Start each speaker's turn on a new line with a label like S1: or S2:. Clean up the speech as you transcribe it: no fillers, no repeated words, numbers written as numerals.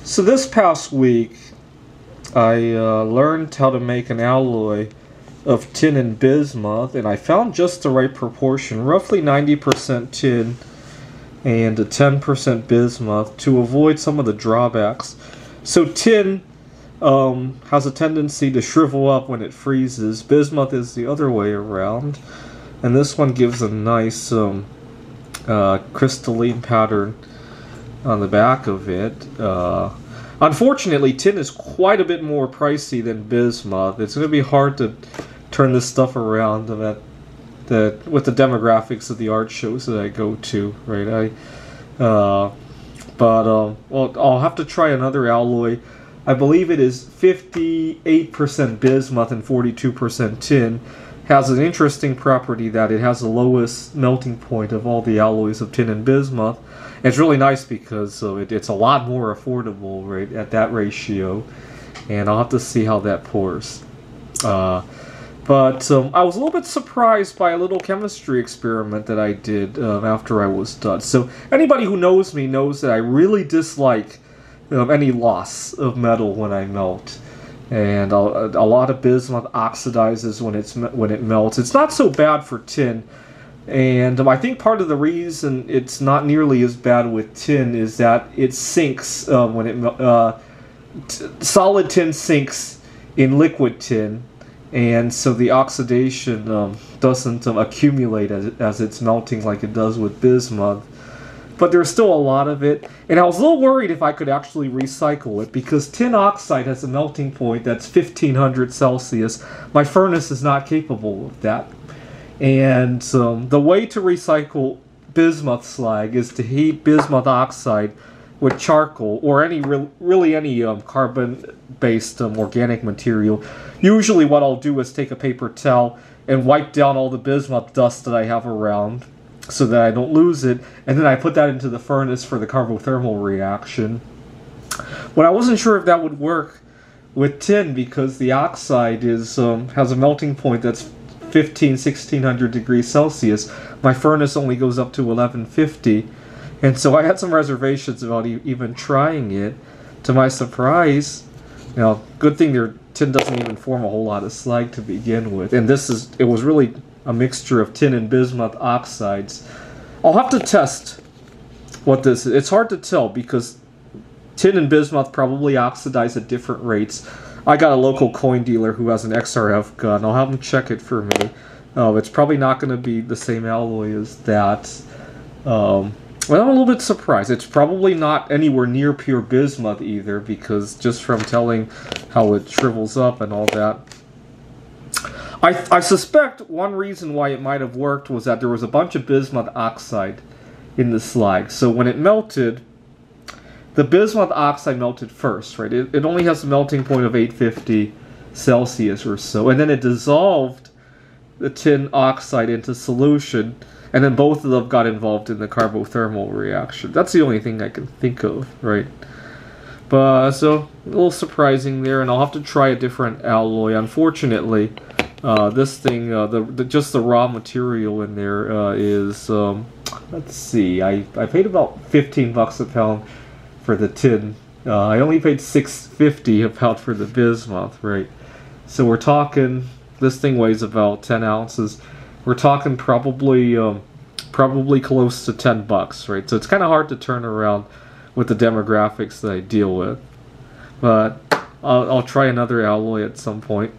S1: So this past week, I learned how to make an alloy of tin and bismuth, and I found just the right proportion, roughly 90% tin and a 10% bismuth, to avoid some of the drawbacks. So tin has a tendency to shrivel up when it freezes. Bismuth is the other way around, and this one gives a nice crystalline pattern on the back of it. Unfortunately, tin is quite a bit more pricey than bismuth. It's going to be hard to turn this stuff around with the demographics of the art shows that I go to, right? Well, I'll have to try another alloy. I believe it is 58% bismuth and 42% tin. Has an interesting property that it has the lowest melting point of all the alloys of tin and bismuth. It's really nice because it's a lot more affordable, right, at that ratio, and I'll have to see how that pours. But I was a little bit surprised by a little chemistry experiment that I did after I was done. So anybody who knows me knows that I really dislike any loss of metal when I melt. And a lot of bismuth oxidizes when it melts. It's not so bad for tin, and I think part of the reason it's not nearly as bad with tin is that it sinks when it solid tin sinks in liquid tin, and so the oxidation doesn't accumulate as it's melting like it does with bismuth. But there's still a lot of it, and I was a little worried if I could actually recycle it, because tin oxide has a melting point that's 1500 Celsius. My furnace is not capable of that. And the way to recycle bismuth slag is to heat bismuth oxide with charcoal, or any carbon-based organic material. Usually what I'll do is take a paper towel and wipe down all the bismuth dust that I have around, so that I don't lose it, and then I put that into the furnace for the carbothermal reaction. But I wasn't sure if that would work with tin, because the oxide has a melting point that's 1600 degrees Celsius. My furnace only goes up to 1150, and so I had some reservations about even trying it. To my surprise, good thing tin doesn't even form a whole lot of slag to begin with, and it was really a mixture of tin and bismuth oxides. I'll have to test what this is. It's hard to tell because tin and bismuth probably oxidize at different rates. I got a local coin dealer who has an XRF gun. I'll have him check it for me. It's probably not going to be the same alloy as that. Well, I'm a little bit surprised. It's probably not anywhere near pure bismuth either, because just from telling how it shrivels up and all that. I suspect one reason why it might have worked was that there was a bunch of bismuth oxide in the slag. So when it melted, the bismuth oxide melted first, right? It only has a melting point of 850 Celsius or so. And then it dissolved the tin oxide into solution, and then both of them got involved in the carbothermal reaction. That's the only thing I can think of, right? But so a little surprising there, and I'll have to try a different alloy. Unfortunately, this thing, just the raw material in there is, let's see, I paid about 15 bucks a pound for the tin. I only paid $6.50 a pound for the bismuth, right? So we're talking, this thing weighs about 10 ounces. We're talking probably close to 10 bucks, right? So it's kind of hard to turn around with the demographics that I deal with. But I'll try another alloy at some point.